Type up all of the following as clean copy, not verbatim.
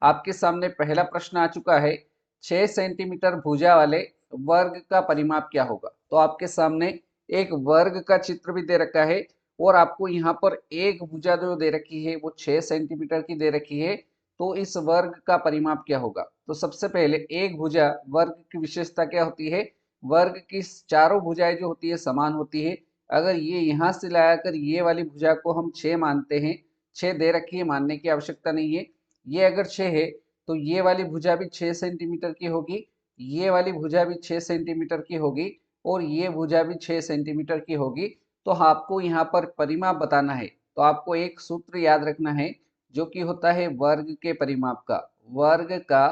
आपके सामने पहला प्रश्न आ चुका है। 6 सेंटीमीटर भुजा वाले वर्ग का परिमाप क्या होगा। तो आपके सामने एक वर्ग का चित्र भी दे रखा है और आपको यहाँ पर एक भुजा जो दे रखी है वो 6 सेंटीमीटर की दे रखी है। तो इस वर्ग का परिमाप क्या होगा। तो सबसे पहले एक भुजा वर्ग की विशेषता क्या होती है। वर्ग की चारों भुजाएं जो होती है समान होती है। अगर ये यहाँ से लाकर ये वाली भुजा को हम 6 मानते हैं, 6 दे रखी है, मानने की आवश्यकता नहीं है। ये अगर 6 है तो ये वाली भुजा भी 6 सेंटीमीटर की होगी, ये वाली भुजा भी 6 सेंटीमीटर की होगी और ये भुजा भी 6 सेंटीमीटर की होगी। तो आपको यहाँ पर परिमाप बताना है। तो आपको एक सूत्र याद रखना है जो कि होता है वर्ग के परिमाप का, वर्ग का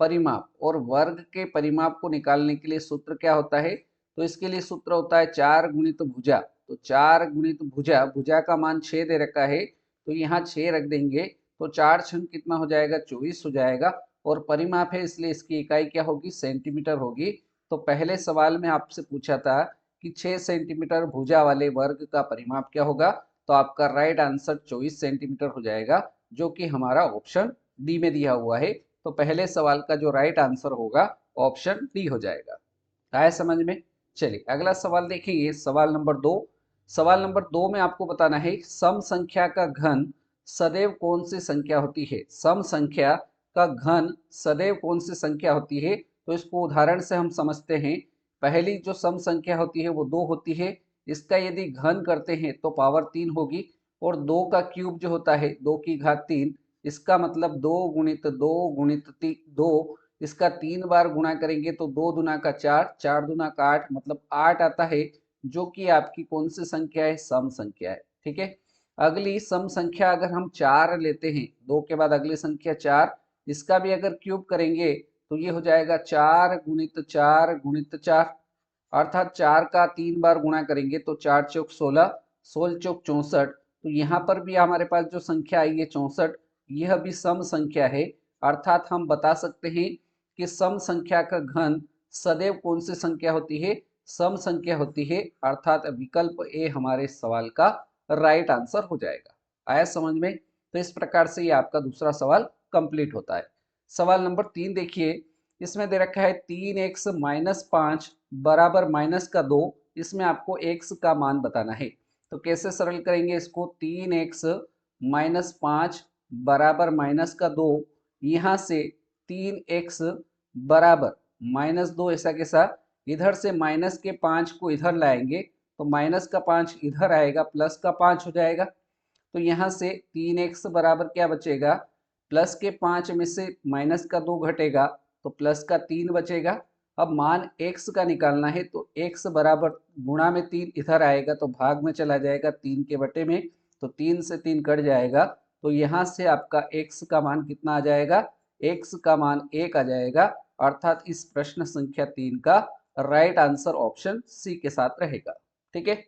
परिमाप। और वर्ग के परिमाप को निकालने के लिए सूत्र क्या होता है। तो इसके लिए सूत्र होता है 4 गुणित भुजा। तो 4 गुणित भुजा, भुजा का मान 6 दे रखा है तो यहाँ 6 रख देंगे तो 4 छंग कितना हो जाएगा, 24 हो जाएगा। और परिमाप है इसलिए इसकी इकाई क्या होगी, सेंटीमीटर होगी। तो पहले सवाल में आपसे पूछा था कि 6 सेंटीमीटर भुजा वाले वर्ग का परिमाप क्या होगा। तो आपका राइट आंसर 24 सेंटीमीटर हो जाएगा, जो कि हमारा ऑप्शन डी में दिया हुआ है। तो पहले सवाल का जो राइट आंसर होगा ऑप्शन डी हो जाएगा। आया समझ में। चलिए अगला सवाल देखेंगे, सवाल नंबर 2। सवाल नंबर 2 में आपको बताना है सम संख्या का घन सदैव कौन सी संख्या होती है। सम संख्या का घन सदैव कौन सी संख्या होती है। तो इसको उदाहरण से हम समझते हैं। पहली जो सम संख्या होती है वो 2 होती है। इसका यदि घन करते हैं तो पावर 3 होगी। और 2 का क्यूब जो होता है 2 की घात 3, इसका मतलब 2 गुणित 2 गुणित 2। इसका 3 बार गुणा करेंगे तो 2 दुना का 4, 4 दुना का 8, मतलब 8 आता है, जो कि आपकी कौन सी संख्या है, सम संख्या है। ठीक है। अगली सम संख्या अगर हम 4 लेते हैं, 2 के बाद अगली संख्या 4, इसका भी अगर क्यूब करेंगे तो ये हो जाएगा 4 गुणित 4 गुणित 4, अर्थात 4 का 3 बार गुणा करेंगे तो 4 चौक 16, 16 चौक 64। तो यहाँ पर भी हमारे पास जो संख्या आई है 64, यह भी सम संख्या है। अर्थात हम बता सकते हैं कि सम संख्या का घन सदैव कौन सी संख्या होती है, सम संख्या होती है। अर्थात विकल्प ए हमारे सवाल का राइट आंसर हो जाएगा। आया समझ में। तो इस प्रकार से ये आपका दूसरा सवाल कंप्लीट होता है। सवाल नंबर 3 देखिए, इसमें दे रखा है 3x माइनस 5 बराबर माइनस का 2। इसमें आपको x का मान बताना है। तो कैसे सरल करेंगे इसको, 3x माइनस 5 बराबर माइनस का 2, यहाँ से 3x बराबर माइनस 2, ऐसा कैसा, इधर से माइनस के 5 को इधर लाएंगे तो माइनस का 5 इधर आएगा, प्लस का 5 हो जाएगा। तो यहाँ से 3x बराबर क्या बचेगा, प्लस के 5 में से माइनस का 2 घटेगा तो प्लस का 3 बचेगा। अब मान x का निकालना है तो x बराबर गुणा में 3 इधर आएगा तो भाग में चला जाएगा 3 के बटे में, तो 3 से 3 कट जाएगा। तो यहाँ से आपका x का मान कितना आ जाएगा, x का मान 1 आ जाएगा। अर्थात इस प्रश्न संख्या 3 का राइट आंसर ऑप्शन सी के साथ रहेगा। ठीक है।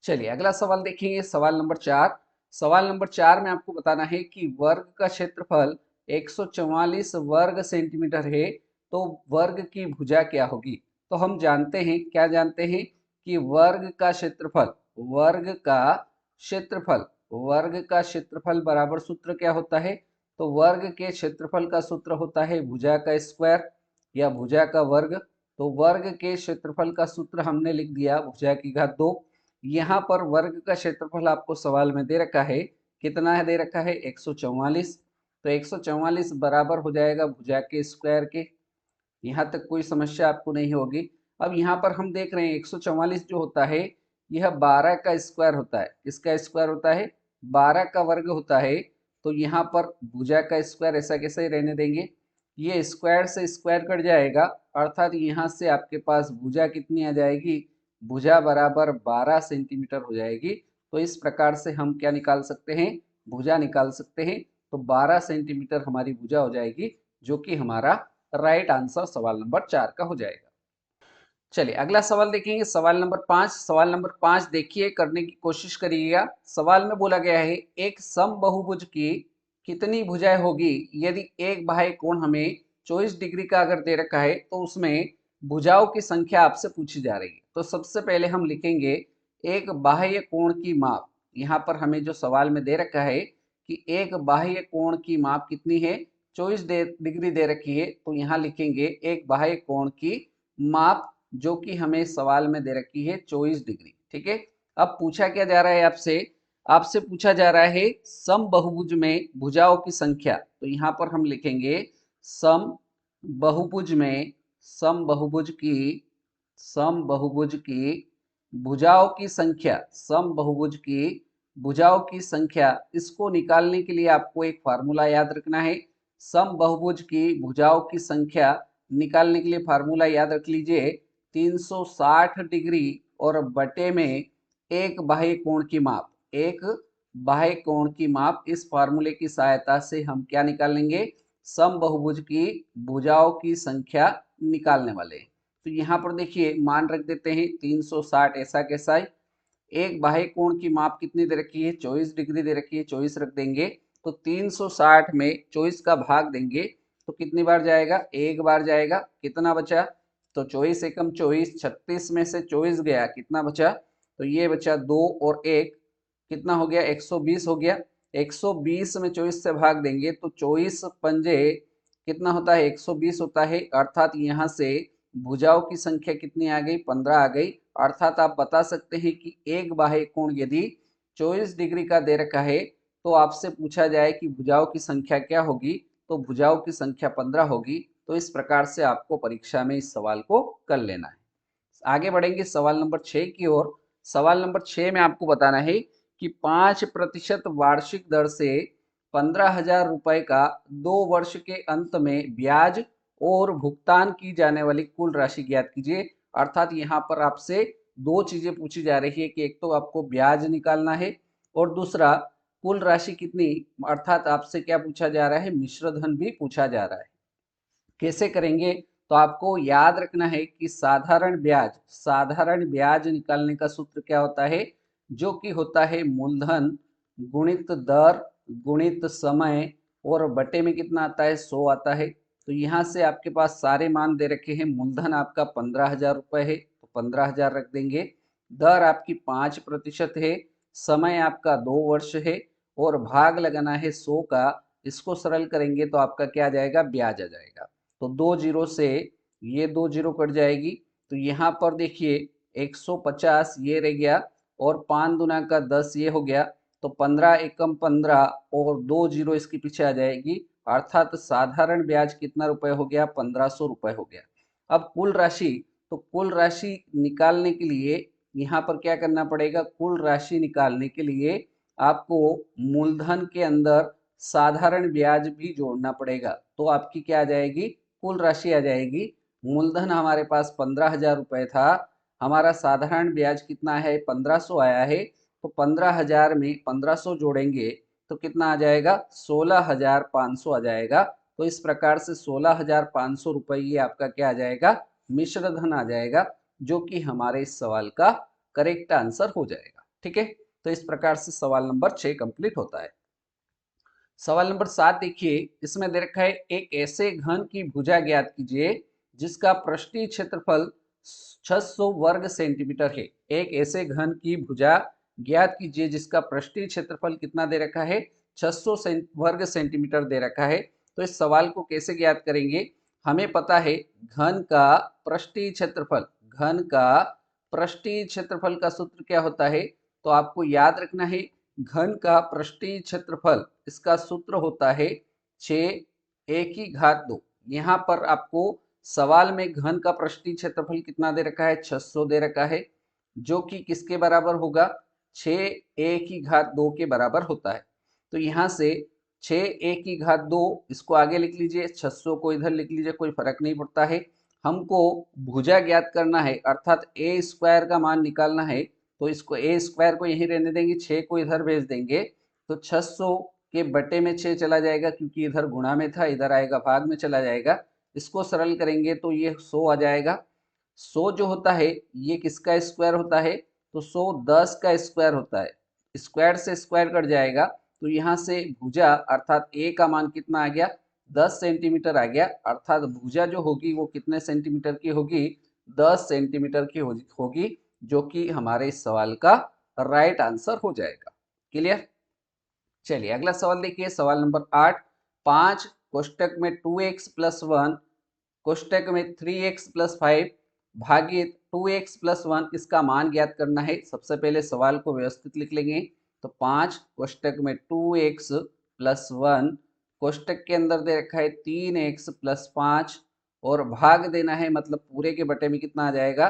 चलिए अगला सवाल देखेंगे, सवाल नंबर 4। सवाल नंबर 4 में आपको बताना है कि वर्ग का क्षेत्रफल 144 वर्ग सेंटीमीटर है, तो वर्ग की भुजा क्या होगी। तो हम जानते हैं, क्या जानते हैं कि वर्ग का क्षेत्रफल, वर्ग का क्षेत्रफल, वर्ग का क्षेत्रफल बराबर सूत्र क्या होता है। तो वर्ग के क्षेत्रफल का सूत्र होता है भुजा का स्क्वायर या भुजा का वर्ग। तो वर्ग के क्षेत्रफल का सूत्र हमने लिख दिया भुजा की घात 2। यहाँ पर वर्ग का क्षेत्रफल आपको सवाल में दे रखा है, कितना है दे रखा है 144। तो 144 बराबर हो जाएगा भुजा के स्क्वायर के। यहाँ तक कोई समस्या आपको नहीं होगी। अब यहाँ पर हम देख रहे हैं 144 जो होता है यह 12 का स्क्वायर होता है। इसका स्क्वायर होता है 12 का वर्ग होता है। तो यहाँ पर भुजा का स्क्वायर ऐसा कैसे ही रहने देंगे, ये स्क्वायर से स्क्वायर कट जाएगा। अर्थात यहाँ से आपके पास भुजा कितनी आ जाएगी, भुजा बराबर 12 सेंटीमीटर हो जाएगी। तो इस प्रकार से हम क्या निकाल सकते हैं, भुजा निकाल सकते हैं। तो 12 सेंटीमीटर हमारी भुजा हो जाएगी, जो कि हमारा राइट आंसर सवाल नंबर 4 का हो जाएगा। चलिए अगला सवाल देखेंगे, सवाल नंबर 5। सवाल नंबर 5 देखिए, करने की कोशिश करिएगा। सवाल में बोला गया है एक समबाहुभुज की कितनी भुजाएं होगी यदि एक बाह्य कोण हमें 24 डिग्री का अगर दे रखा है तो उसमें भुजाओं की संख्या आपसे पूछी जा रही है। तो सबसे पहले हम लिखेंगे एक बाह्य कोण की माप। यहाँ पर हमें जो सवाल में दे रखा है कि एक बाह्य कोण की माप कितनी है, 24 डिग्री दे रखी है, तो यहाँ लिखेंगे एक बाह्य कोण की माप, जो कि हमें सवाल में दे रखी है 24 डिग्री। ठीक है, अब पूछा क्या जा रहा है आपसे, आपसे पूछा जा रहा है समबहुभुज में भुजाओं की संख्या। तो यहाँ पर हम लिखेंगे समबहुभुज में समबहुभुज की भुजाओं की संख्या, समबहुभुज की भुजाओं की संख्या, इसको निकालने के लिए आपको एक फार्मूला याद रखना है। समबहुभुज की भुजाओं की संख्या निकालने के लिए फार्मूला याद रख लीजिए, 360 डिग्री और बटे में एक बाह्य कोण की माप, एक बाह्य कोण की माप। इस फार्मूले की सहायता से हम क्या निकाल लेंगे, समबहुभुज की भुजाओं की संख्या निकालने वाले। तो यहाँ पर देखिए मान रख देते हैं 360, ऐसा कैसा है, एक बाह्य कोण की माप कितनी दे रखी है, 24 डिग्री दे रखी है, 24 रख देंगे। तो 360 में 24 का भाग देंगे तो कितनी बार जाएगा, एक बार जाएगा। कितना बचा, तो 24 एकम 24, 36 में से 24 गया, कितना बचा, तो ये बचा 2 और 1, कितना हो गया, 120 हो गया। 120 में 24 से भाग देंगे तो 24 पंजे कितना होता है, 120 होता है। अर्थात यहाँ से भुजाओं की संख्या कितनी आ गई, 15 आ गई। अर्थात आप बता सकते हैं कि एक बाह्य कोण यदि 24 डिग्री का दे रखा है तो आपसे पूछा जाए कि भुजाओं की संख्या क्या होगी, तो भुजाओं की संख्या 15 होगी। तो इस प्रकार से आपको परीक्षा में इस सवाल को कर लेना है। आगे बढ़ेंगे सवाल नंबर 6 की ओर। सवाल नंबर 6 में आपको बताना है कि 5% वार्षिक दर से 15,000 रुपए का 2 वर्ष के अंत में ब्याज और भुगतान की जाने वाली कुल राशि ज्ञात कीजिए। अर्थात यहाँ पर आपसे दो चीजें पूछी जा रही है कि एक तो आपको ब्याज निकालना है और दूसरा कुल राशि कितनी, अर्थात आपसे क्या पूछा जा रहा है, मिश्र धन भी पूछा जा रहा है। कैसे करेंगे, तो आपको याद रखना है कि साधारण ब्याज निकालने का सूत्र क्या होता है, जो कि होता है मूलधन गुणित दर गुणित समय और बटे में कितना आता है, 100 आता है। तो यहाँ से आपके पास सारे मान दे रखे हैं। मूलधन आपका 15,000 रुपए है तो 15,000 रख देंगे, दर आपकी 5% है, समय आपका 2 वर्ष है और भाग लगाना है 100 का। इसको सरल करेंगे तो आपका क्या आ जाएगा, ब्याज आ जाएगा। तो 2 जीरो से ये 2 जीरो कट जाएगी। तो यहाँ पर देखिए 150 ये रह गया और 5 दुना का 10 ये हो गया। तो 15 एकम 15 और 2 जीरो इसके पीछे आ जाएगी। अर्थात साधारण ब्याज कितना रुपए हो गया, 1500 रुपए हो गया। अब कुल राशि, तो कुल राशि निकालने के लिए यहाँ पर क्या करना पड़ेगा, कुल राशि निकालने के लिए आपको मूलधन के अंदर साधारण ब्याज भी जोड़ना पड़ेगा। तो आपकी क्या आ जाएगी, कुल राशि आ जाएगी। मूलधन हमारे पास 15,000 रुपए था, हमारा साधारण ब्याज कितना है, 1500 आया है। तो 15,000 में 1500 जोड़ेंगे तो कितना आ जाएगा, 16,500 आ जाएगा। तो इस प्रकार से 16,500 रुपये ये आपका क्या आ जाएगा, मिश्र धन आ जाएगा, जो कि हमारे इस सवाल का करेक्ट आंसर हो जाएगा। ठीक है, तो इस प्रकार से सवाल नंबर 6 कंप्लीट होता है। सवाल नंबर 7 देखिए, इसमें दे रखा है एक ऐसे घन की भुजा ज्ञात कीजिए जिसका पृष्ठीय क्षेत्रफल 600 वर्ग सेंटीमीटर है। एक ऐसे घन की भुजा ज्ञात कीजिए जिसका पृष्ठीय क्षेत्रफल कितना दे रखा है, 600 वर्ग सेंटीमीटर दे रखा है। तो इस सवाल को कैसे ज्ञात करेंगे, हमें पता है घन का पृष्ठीय क्षेत्रफल, घन का पृष्ठीय क्षेत्रफल का सूत्र क्या होता है, तो आपको याद रखना है घन का पृष्ठीय क्षेत्रफल, इसका सूत्र होता है 6a⁴। यहाँ पर आपको सवाल में घन का पृष्ठीय क्षेत्रफल कितना दे रखा है, 600 दे रखा है, जो कि किसके बराबर होगा, 6a⁴ के बराबर होता है। तो यहाँ से 6a⁴ इसको आगे लिख लीजिए, 600 को इधर लिख लीजिए, कोई फर्क नहीं पड़ता है। हमको भुजा ज्ञात करना है, अर्थात a² का मान निकालना है। तो इसको a² को यहीं रहने देंगे, 6 को इधर भेज देंगे। तो 600 के बटे में 6 चला जाएगा, क्योंकि इधर गुणा में था, इधर आएगा भाग में चला जाएगा। इसको सरल करेंगे तो ये 100 आ जाएगा। 100 जो होता है ये किसका स्क्वायर होता है, तो 100 10 का स्क्वायर होता है। स्क्वायर से स्क्वायर कट जाएगा। तो यहाँ से भुजा अर्थात a का मान कितना आ गया, 10 सेंटीमीटर आ गया। अर्थात भुजा जो होगी वो कितने सेंटीमीटर की होगी, 10 सेंटीमीटर की होगी, जो कि हमारे इस सवाल का राइट आंसर हो जाएगा। क्लियर। चलिए अगला सवाल देखिए, सवाल नंबर 8। 5 कोष्टक में 2x प्लस 1 कोष्टक में 3x प्लस 5 भागित 2x प्लस 1 इसका मान ज्ञात करना है। सबसे पहले सवाल को व्यवस्थित लिख लेंगे। तो 5 कोष्टक में 2x प्लस 1 कोष्टक के अंदर दे रखा है 3x प्लस 5 और भाग देना है, मतलब पूरे के बटे में कितना आ जाएगा,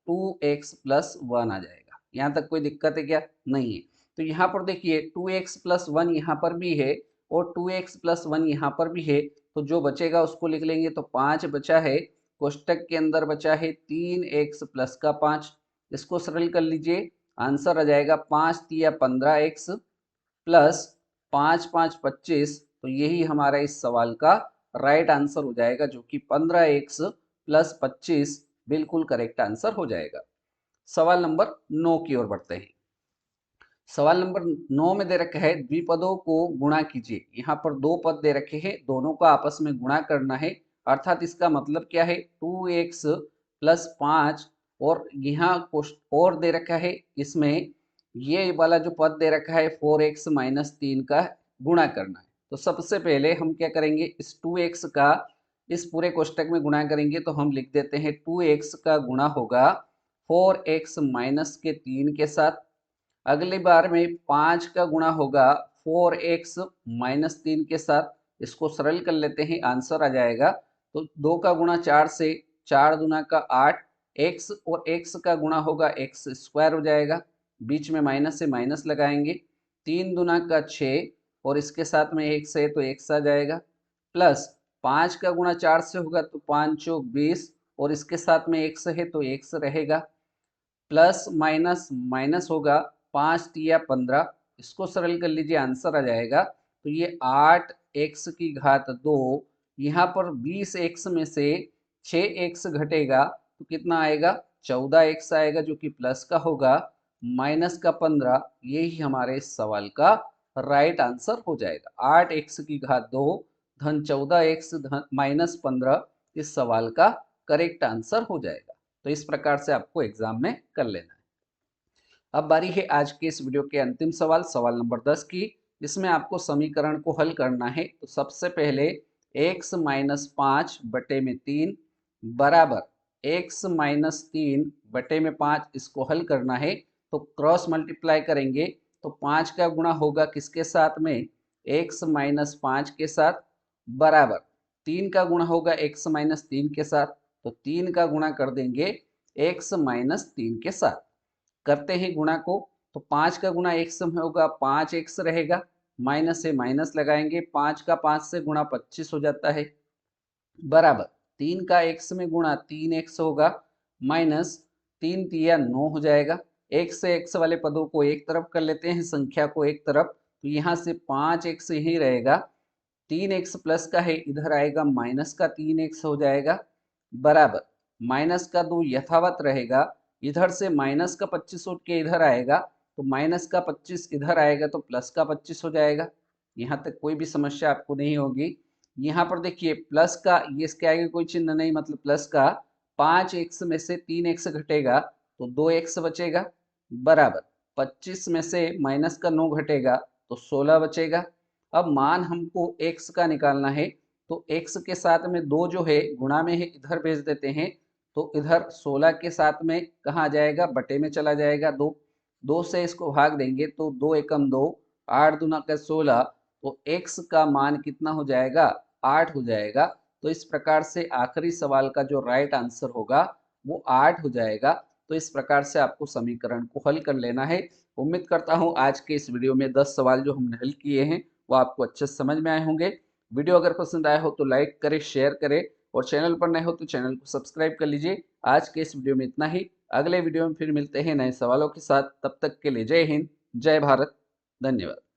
2x प्लस 1 आ जाएगा। यहाँ तक कोई दिक्कत है क्या? नहीं है। तो यहाँ पर देखिए 2x प्लस 1 यहाँ पर भी है और 2x प्लस 1 यहाँ पर भी है, तो जो बचेगा उसको लिख लेंगे। तो 5 बचा है, कोष्टक के अंदर बचा है 3x प्लस का 5, इसको सरल कर लीजिए, आंसर आ जाएगा 5 तिया 15x प्लस 5 5 25। तो यही हमारा इस सवाल का राइट आंसर हो जाएगा, जो कि 15x प्लस 25 बिल्कुल करेक्ट आंसर हो जाएगा। सवाल नंबर 9 की ओर बढ़ते हैं। सवाल नंबर 9 में दे रखा है द्विपदों को गुणा कीजिए। यहाँ पर दो पद दे रखे हैं, दोनों का आपस में गुणा करना है, अर्थात इसका मतलब क्या है, 2x प्लस 5 और यहाँ और दे रखा है, इसमें ये वाला जो पद दे रखा है 4x माइनस 3 का गुणा करना है। तो सबसे पहले हम क्या करेंगे, इस 2x का इस पूरे कोष्टक में गुणा करेंगे। तो हम लिख देते हैं 2x का गुणा होगा 4x माइनस के 3 के साथ। अगली बार में 5 का गुणा होगा 4x माइनस 3 के साथ, इसको सरल कर लेते हैं, आंसर आ जाएगा। तो 2 का गुणा 4 से, 4 दूना का 8, x और x का गुणा होगा x स्क्वायर हो जाएगा, बीच में माइनस से माइनस लगाएंगे, 3 दूना का 6 और इसके साथ में x है तो x आ जाएगा, प्लस 5 का गुणा 4 से होगा तो 5 चौक 20 और इसके साथ में x है तो x रहेगा, प्लस माइनस माइनस होगा, 5 तिया 15, इसको सरल कर लीजिए, आंसर आ जाएगा। तो ये 8x की घात 2, यहाँ पर 20x में से 6x घटेगा तो कितना आएगा, 14x आएगा, जो कि प्लस का होगा, माइनस का 15। यही हमारे इस सवाल का राइट आंसर हो जाएगा। 8x की घात 2 धन 14x धन माइनस 15 इस सवाल का करेक्ट आंसर हो जाएगा। तो इस प्रकार से आपको एग्जाम में कर लेना है। अब बारी है आज के इस वीडियो के अंतिम सवाल, सवाल नंबर 10 की। इसमें आपको समीकरण को हल करना है। तो सबसे पहले x माइनस 5 बटे में 3 बराबर x माइनस 3 बटे में 5, इसको हल करना है। तो क्रॉस मल्टीप्लाई करेंगे तो 5 का गुणा होगा किसके साथ में, x माइनस 5 के साथ, बराबर 3 का गुणा होगा x माइनस 3 के साथ, तो 3 का गुणा कर देंगे x माइनस 3 के साथ। करते हैं गुणा को। तो 5 का गुणा x में होगा 5x रहेगा, माइनस से माइनस लगाएंगे, 5 का 5 से गुणा 25 हो जाता है, बराबर 3 का x में गुणा 3x होगा, माइनस 3 तिया 9 हो जाएगा। x से x वाले पदों को एक तरफ कर लेते हैं, संख्या को एक तरफ, तो यहाँ से 5x ही रहेगा, 3x प्लस का है इधर आएगा, माइनस का 3x हो जाएगा, बराबर माइनस का 2 यथावत रहेगा, इधर से माइनस का 25 उठ के इधर आएगा, तो माइनस का 25 इधर आएगा तो प्लस का 25 हो जाएगा। यहाँ तक कोई भी समस्या आपको नहीं होगी। यहाँ पर देखिए प्लस का, ये इसके आगे कोई चिन्ह नहीं, मतलब प्लस का 5x में से 3x घटेगा तो 2x बचेगा, बराबर 25 में से माइनस का 9 घटेगा तो 16 बचेगा। अब मान हमको x का निकालना है, तो x के साथ में 2 जो है गुणा में है, इधर भेज देते हैं, तो इधर 16 के साथ में कहाँ आ जाएगा, बटे में चला जाएगा, 2 से इसको भाग देंगे तो 2 एकम 2, 8 दूना का 16, तो x का मान कितना हो जाएगा, 8 हो जाएगा। तो इस प्रकार से आखिरी सवाल का जो राइट आंसर होगा वो 8 हो जाएगा। तो इस प्रकार से आपको समीकरण को हल कर लेना है। उम्मीद करता हूँ आज के इस वीडियो में 10 सवाल जो हमने हल किए हैं वो आपको अच्छे से समझ में आए होंगे। वीडियो अगर पसंद आया हो तो लाइक करें, शेयर करें और चैनल पर नए हो तो चैनल को सब्सक्राइब कर लीजिए। आज के इस वीडियो में इतना ही, अगले वीडियो में फिर मिलते हैं नए सवालों के साथ। तब तक के लिए जय हिंद, जय भारत, धन्यवाद।